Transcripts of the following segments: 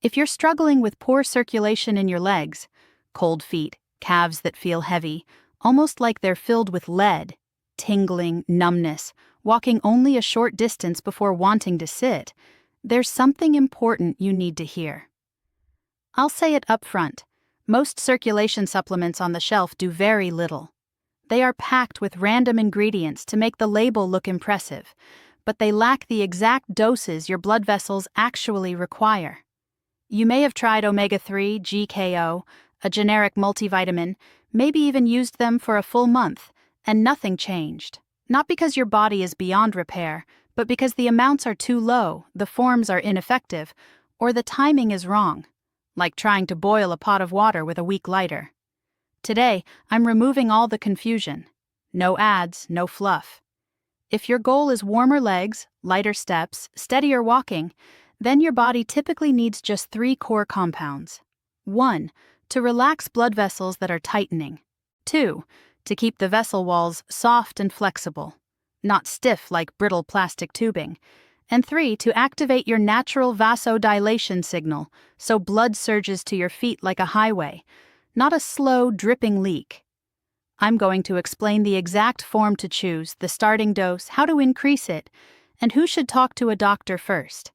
If you're struggling with poor circulation in your legs, cold feet, calves that feel heavy, almost like they're filled with lead, tingling, numbness, walking only a short distance before wanting to sit, there's something important you need to hear. I'll say it up front. Most circulation supplements on the shelf do very little. They are packed with random ingredients to make the label look impressive, but they lack the exact doses your blood vessels actually require. You may have tried omega-3, GKO, a generic multivitamin, maybe even used them for a full month, and nothing changed. Not because your body is beyond repair, but because the amounts are too low, the forms are ineffective, or the timing is wrong, like trying to boil a pot of water with a weak lighter. Today, I'm removing all the confusion. No ads, no fluff. If your goal is warmer legs, lighter steps, steadier walking, then your body typically needs just 3 core compounds. 1. To relax blood vessels that are tightening. 2. To keep the vessel walls soft and flexible, not stiff like brittle plastic tubing. And 3. To activate your natural vasodilation signal so blood surges to your feet like a highway, not a slow, dripping leak. I'm going to explain the exact form to choose, the starting dose, how to increase it, and who should talk to a doctor first.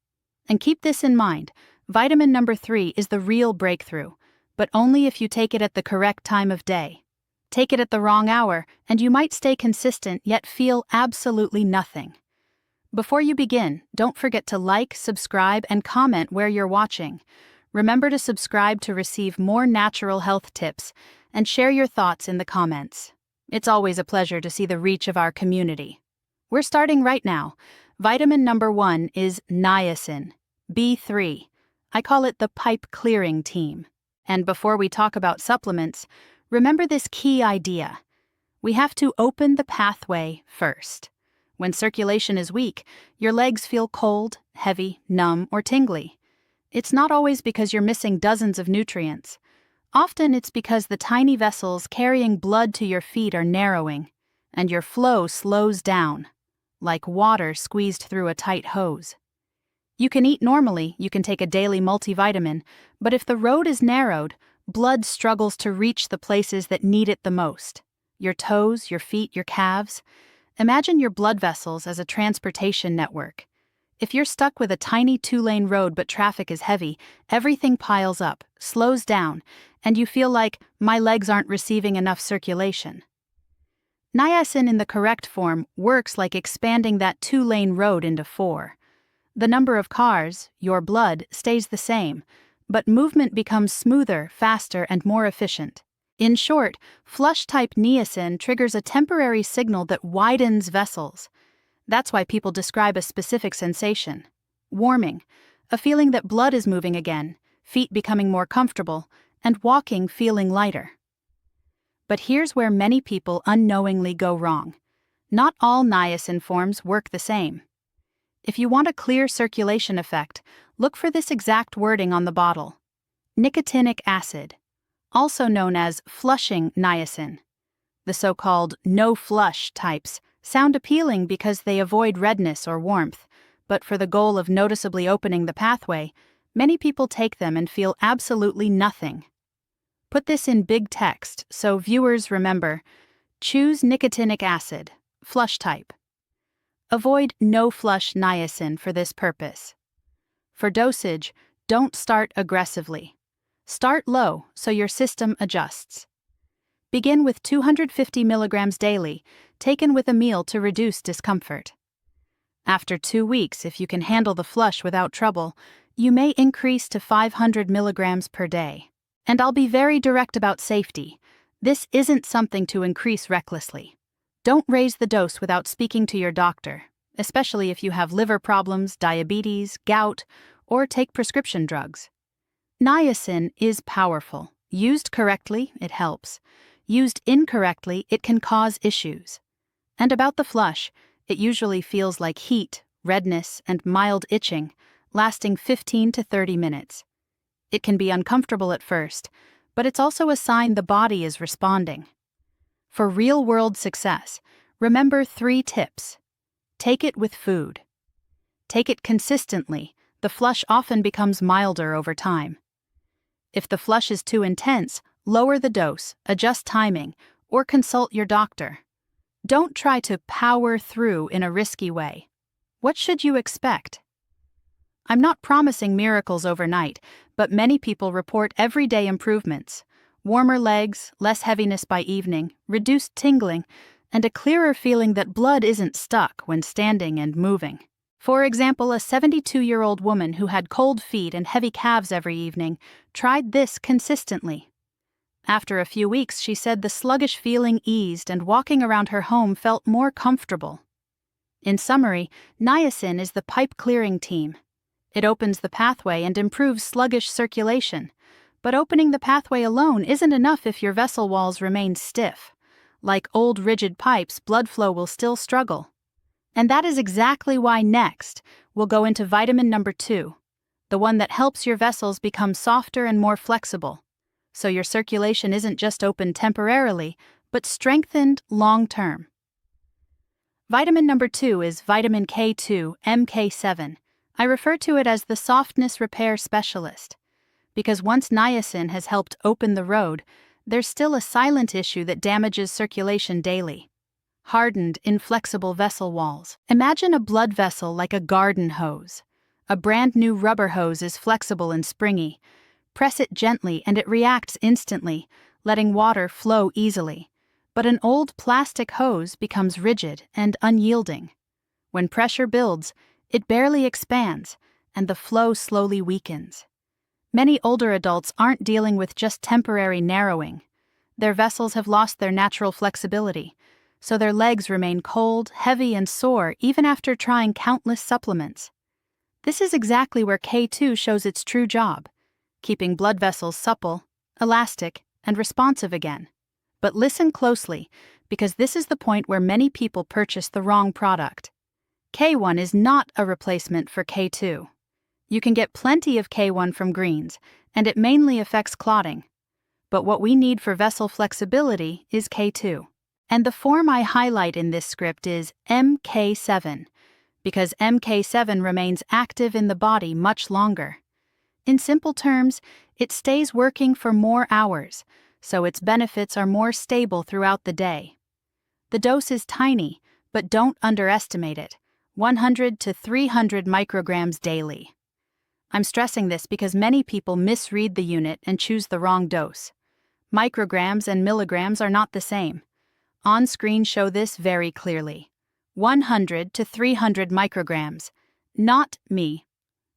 And keep this in mind, vitamin number 3 is the real breakthrough, but only if you take it at the correct time of day. Take it at the wrong hour, and you might stay consistent yet feel absolutely nothing. Before you begin, don't forget to like, subscribe, and comment where you're watching. Remember to subscribe to receive more natural health tips, and share your thoughts in the comments. It's always a pleasure to see the reach of our community. We're starting right now. Vitamin number 1 is niacin, B3. I call it the pipe clearing team. And before we talk about supplements, remember this key idea. We have to open the pathway first. When circulation is weak, your legs feel cold, heavy, numb, or tingly. It's not always because you're missing dozens of nutrients. Often it's because the tiny vessels carrying blood to your feet are narrowing, and your flow slows down, like water squeezed through a tight hose. You can eat normally, you can take a daily multivitamin, but if the road is narrowed, blood struggles to reach the places that need it the most. Your toes, your feet, your calves. Imagine your blood vessels as a transportation network. If you're stuck with a tiny 2-lane road but traffic is heavy, everything piles up, slows down, and you feel like, my legs aren't receiving enough circulation. Niacin in the correct form works like expanding that 2-lane road into 4. The number of cars, your blood, stays the same, but movement becomes smoother, faster, and more efficient. In short, flush-type niacin triggers a temporary signal that widens vessels. That's why people describe a specific sensation. Warming, a feeling that blood is moving again, feet becoming more comfortable, and walking feeling lighter. But here's where many people unknowingly go wrong. Not all niacin forms work the same. If you want a clear circulation effect, look for this exact wording on the bottle. Nicotinic acid, also known as flushing niacin. The so-called no-flush types sound appealing because they avoid redness or warmth, but for the goal of noticeably opening the pathway, many people take them and feel absolutely nothing. Put this in big text so viewers remember. Choose nicotinic acid, flush type. Avoid no-flush niacin for this purpose. For dosage, don't start aggressively. Start low so your system adjusts. Begin with 250 milligrams daily, taken with a meal to reduce discomfort. After 2 weeks, if you can handle the flush without trouble, you may increase to 500 milligrams per day. And I'll be very direct about safety. This isn't something to increase recklessly. Don't raise the dose without speaking to your doctor, especially if you have liver problems, diabetes, gout, or take prescription drugs. Niacin is powerful. Used correctly, it helps. Used incorrectly, it can cause issues. And about the flush, it usually feels like heat, redness, and mild itching, lasting 15 to 30 minutes. It can be uncomfortable at first, but it's also a sign the body is responding. For real-world success, remember 3 tips. Take it with food. Take it consistently, the flush often becomes milder over time. If the flush is too intense, lower the dose, adjust timing, or consult your doctor. Don't try to power through in a risky way. What should you expect? I'm not promising miracles overnight, but many people report everyday improvements: warmer legs, less heaviness by evening, reduced tingling, and a clearer feeling that blood isn't stuck when standing and moving. For example, a 72-year-old woman who had cold feet and heavy calves every evening tried this consistently. After a few weeks, she said the sluggish feeling eased and walking around her home felt more comfortable. In summary, niacin is the pipe-clearing team. It opens the pathway and improves sluggish circulation. But opening the pathway alone isn't enough if your vessel walls remain stiff. Like old rigid pipes, blood flow will still struggle. And that is exactly why next we'll go into vitamin number 2, the one that helps your vessels become softer and more flexible, so your circulation isn't just opened temporarily, but strengthened long-term. Vitamin number 2 is vitamin K2, MK7. I refer to it as the softness repair specialist, because once niacin has helped open the road, there's still a silent issue that damages circulation daily: hardened, inflexible vessel walls. Imagine a blood vessel like a garden hose. A brand new rubber hose is flexible and springy. Press it gently and it reacts instantly, letting water flow easily. But an old plastic hose becomes rigid and unyielding. When pressure builds, it barely expands, and the flow slowly weakens. Many older adults aren't dealing with just temporary narrowing. Their vessels have lost their natural flexibility, so their legs remain cold, heavy, and sore even after trying countless supplements. This is exactly where K2 shows its true job: keeping blood vessels supple, elastic, and responsive again. But listen closely, because this is the point where many people purchase the wrong product. K1 is not a replacement for K2. You can get plenty of K1 from greens, and it mainly affects clotting. But what we need for vessel flexibility is K2. And the form I highlight in this script is MK7, because MK7 remains active in the body much longer. In simple terms, it stays working for more hours, so its benefits are more stable throughout the day. The dose is tiny, but don't underestimate it: 100 to 300 micrograms daily. I'm stressing this because many people misread the unit and choose the wrong dose. Micrograms and milligrams are not the same. On-screen show this very clearly: 100 to 300 micrograms. Not me.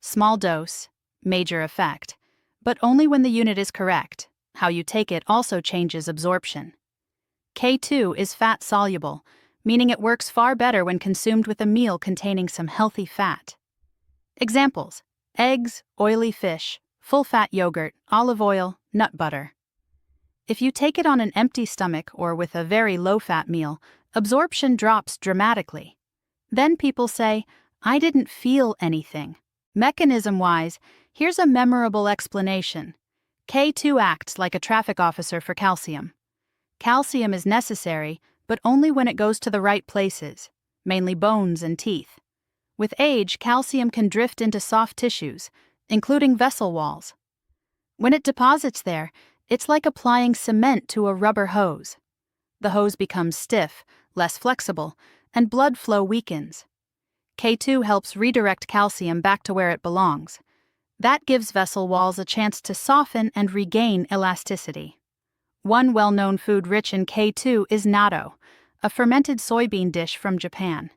Small dose, major effect. But only when the unit is correct. How you take it also changes absorption. K2 is fat-soluble, meaning it works far better when consumed with a meal containing some healthy fat. Examples: eggs, oily fish, full-fat yogurt, olive oil, nut butter. If you take it on an empty stomach or with a very low-fat meal, absorption drops dramatically. Then people say, "I didn't feel anything." Mechanism-wise, here's a memorable explanation. K2 acts like a traffic officer for calcium. Calcium is necessary, but only when it goes to the right places, mainly bones and teeth. With age, calcium can drift into soft tissues, including vessel walls. When it deposits there, it's like applying cement to a rubber hose. The hose becomes stiff, less flexible, and blood flow weakens. K2 helps redirect calcium back to where it belongs. That gives vessel walls a chance to soften and regain elasticity. One well-known food rich in K2 is natto, a fermented soybean dish from Japan.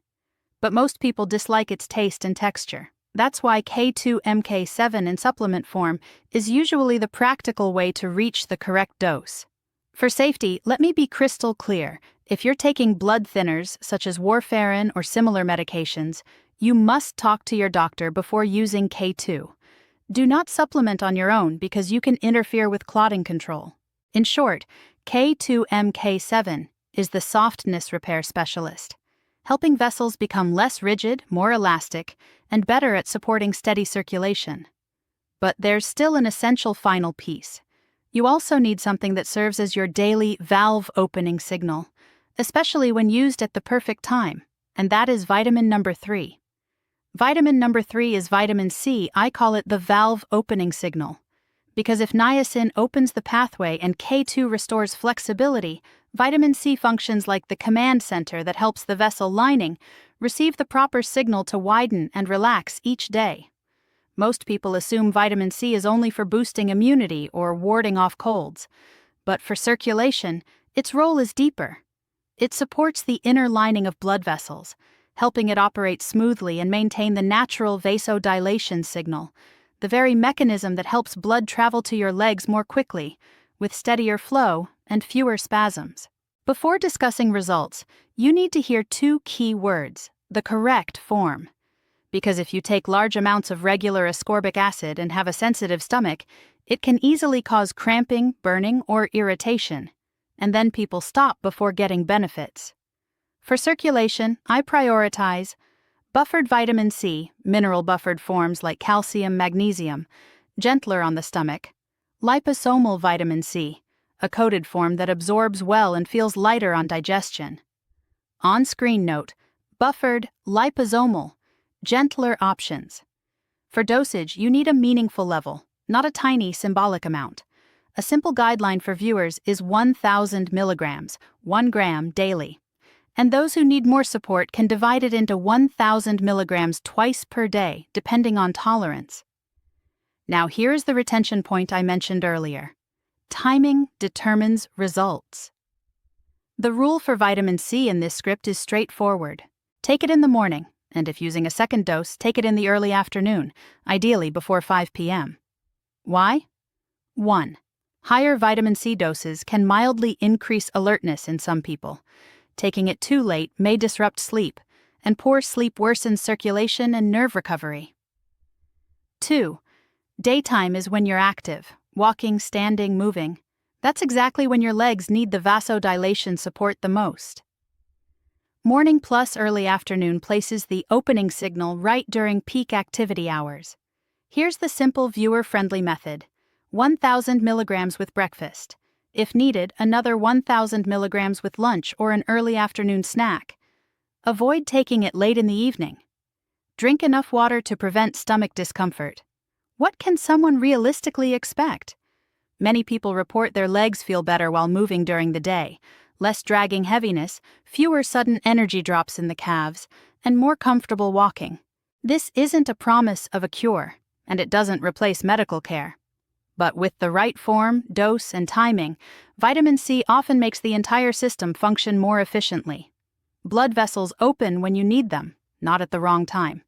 But most people dislike its taste and texture. That's why K2MK7 in supplement form is usually the practical way to reach the correct dose. For safety, let me be crystal clear: if you're taking blood thinners such as warfarin or similar medications, you must talk to your doctor before using K2. Do not supplement on your own because you can interfere with clotting control. In short, K2MK7 is the softness repair specialist, helping vessels become less rigid, more elastic, and better at supporting steady circulation. But there's still an essential final piece. You also need something that serves as your daily valve opening signal, especially when used at the perfect time, and that is vitamin number 3. Vitamin number 3 is vitamin C. I call it the valve opening signal. Because if niacin opens the pathway and K2 restores flexibility, vitamin C functions like the command center that helps the vessel lining receive the proper signal to widen and relax each day. Most people assume vitamin C is only for boosting immunity or warding off colds. But for circulation, its role is deeper. It supports the inner lining of blood vessels, helping it operate smoothly and maintain the natural vasodilation signal, the very mechanism that helps blood travel to your legs more quickly, with steadier flow and fewer spasms. Before discussing results, you need to hear two key words: the correct form. Because if you take large amounts of regular ascorbic acid and have a sensitive stomach, it can easily cause cramping, burning, or irritation, and then people stop before getting benefits. For circulation, I prioritize buffered vitamin C, mineral buffered forms like calcium, magnesium, gentler on the stomach; liposomal vitamin C, a coated form that absorbs well and feels lighter on digestion. On-screen note: buffered, liposomal, gentler options. For dosage, you need a meaningful level, not a tiny symbolic amount. A simple guideline for viewers is 1,000 milligrams, 1 gram daily. And those who need more support can divide it into 1,000 milligrams twice per day, depending on tolerance. Now here's the retention point I mentioned earlier. Timing determines results. The rule for vitamin C in this script is straightforward. Take it in the morning, and if using a second dose, take it in the early afternoon, ideally before 5 p.m. Why? 1. Higher vitamin C doses can mildly increase alertness in some people. Taking it too late may disrupt sleep, and poor sleep worsens circulation and nerve recovery. 2. Daytime is when you're active, walking, standing, moving. That's exactly when your legs need the vasodilation support the most. Morning plus early afternoon places the opening signal right during peak activity hours. Here's the simple viewer-friendly method: 1,000 milligrams with breakfast. If needed, another 1,000 milligrams with lunch or an early afternoon snack. Avoid taking it late in the evening. Drink enough water to prevent stomach discomfort. What can someone realistically expect? Many people report their legs feel better while moving during the day, less dragging heaviness, fewer sudden energy drops in the calves, and more comfortable walking. This isn't a promise of a cure, and it doesn't replace medical care. But with the right form, dose, and timing, vitamin C often makes the entire system function more efficiently. Blood vessels open when you need them, not at the wrong time.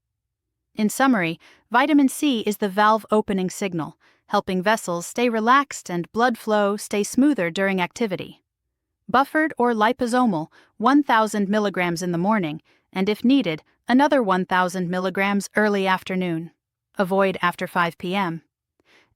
In summary, vitamin C is the valve opening signal, helping vessels stay relaxed and blood flow stay smoother during activity. Buffered or liposomal, 1,000 milligrams in the morning, and if needed, another 1,000 milligrams early afternoon. Avoid after 5 p.m.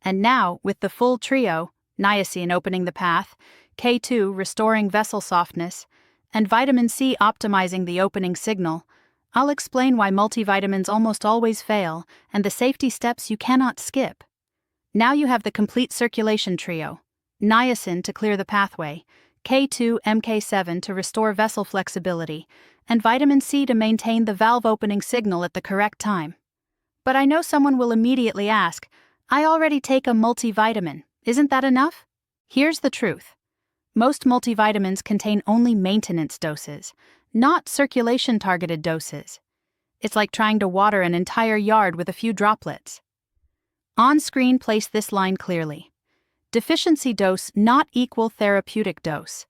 And now, with the full trio, niacin opening the path, K2 restoring vessel softness, and vitamin C optimizing the opening signal, I'll explain why multivitamins almost always fail and the safety steps you cannot skip. Now you have the complete circulation trio: niacin to clear the pathway, K2 MK7 to restore vessel flexibility, and vitamin C to maintain the valve opening signal at the correct time. But I know someone will immediately ask, I already take a multivitamin, isn't that enough? Here's the truth. Most multivitamins contain only maintenance doses, not circulation-targeted doses. It's like trying to water an entire yard with a few droplets. On screen, place this line clearly. Deficiency dose not equal therapeutic dose.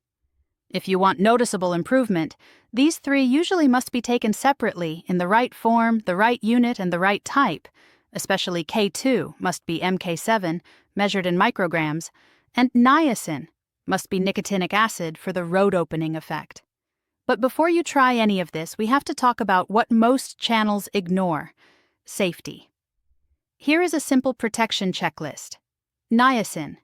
If you want noticeable improvement, these three usually must be taken separately in the right form, the right unit, and the right type. Especially K2 must be MK7, measured in micrograms, and niacin must be nicotinic acid for the road opening effect. But before you try any of this, we have to talk about what most channels ignore: safety. Here is a simple protection checklist. Niacin.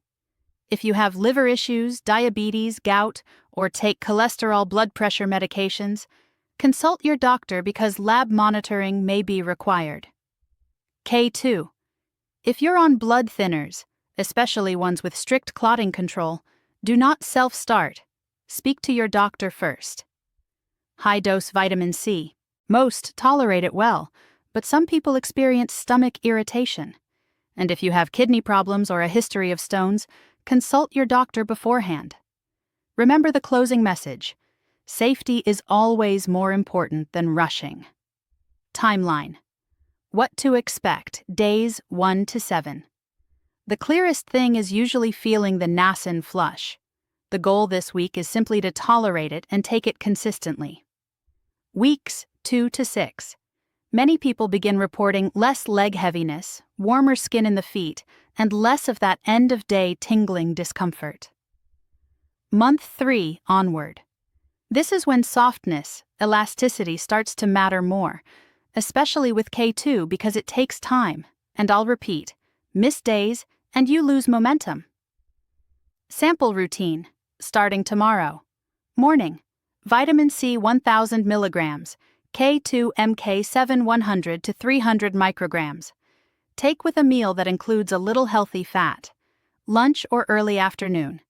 If you have liver issues, diabetes, gout, or take cholesterol blood pressure medications, consult your doctor because lab monitoring may be required. K2. If you're on blood thinners, especially ones with strict clotting control, do not self-start. Speak to your doctor first. High-dose vitamin C. Most tolerate it well, but some people experience stomach irritation. And if you have kidney problems or a history of stones, consult your doctor beforehand. Remember the closing message: safety is always more important than rushing. Timeline. What to expect, days 1 to 7. The clearest thing is usually feeling the nasin flush. The goal this week is simply to tolerate it and take it consistently. Weeks 2 to 6. Many people begin reporting less leg heaviness, warmer skin in the feet, and less of that end-of-day tingling discomfort. Month 3 onward. This is when softness, elasticity starts to matter more, especially with K2 because it takes time, and I'll repeat, miss days and you lose momentum. Sample routine, starting tomorrow. Morning, vitamin C 1000 milligrams, K2 MK7 100 to 300 micrograms. Take with a meal that includes a little healthy fat. Lunch or early afternoon.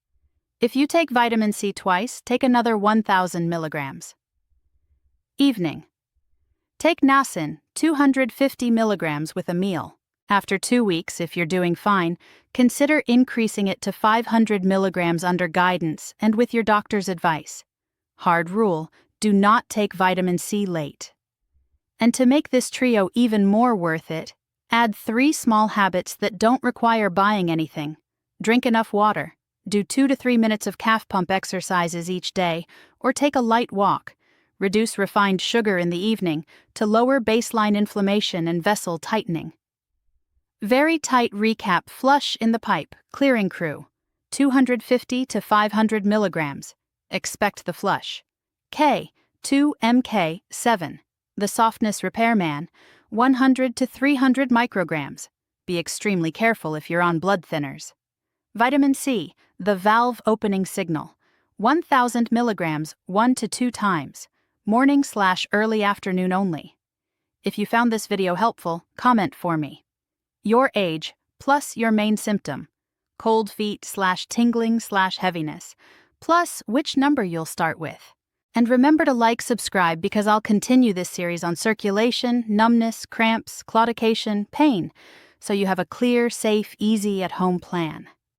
If you take vitamin C twice, take another 1000 milligrams. Evening. Take niacin, 250 milligrams with a meal. After 2 weeks, if you're doing fine, consider increasing it to 500 milligrams under guidance and with your doctor's advice. Hard rule, do not take vitamin C late. And to make this trio even more worth it, add 3 small habits that don't require buying anything. Drink enough water, do 2 to 3 minutes of calf pump exercises each day, or take a light walk. Reduce refined sugar in the evening to lower baseline inflammation and vessel tightening. Very tight recap: flush in the pipe, clearing crew, 250 to 500 milligrams. Expect the flush. K2 MK7, the softness repairman, 100 to 300 micrograms. Be extremely careful if you're on blood thinners. Vitamin C, the valve opening signal, 1000 milligrams 1 to 2 times. Morning/early afternoon only. If you found this video helpful, comment for me. Your age plus your main symptom, cold feet/tingling/heaviness, plus which number you'll start with. And remember to like, subscribe, because I'll continue this series on circulation, numbness, cramps, claudication, pain, so you have a clear, safe, easy at-home plan.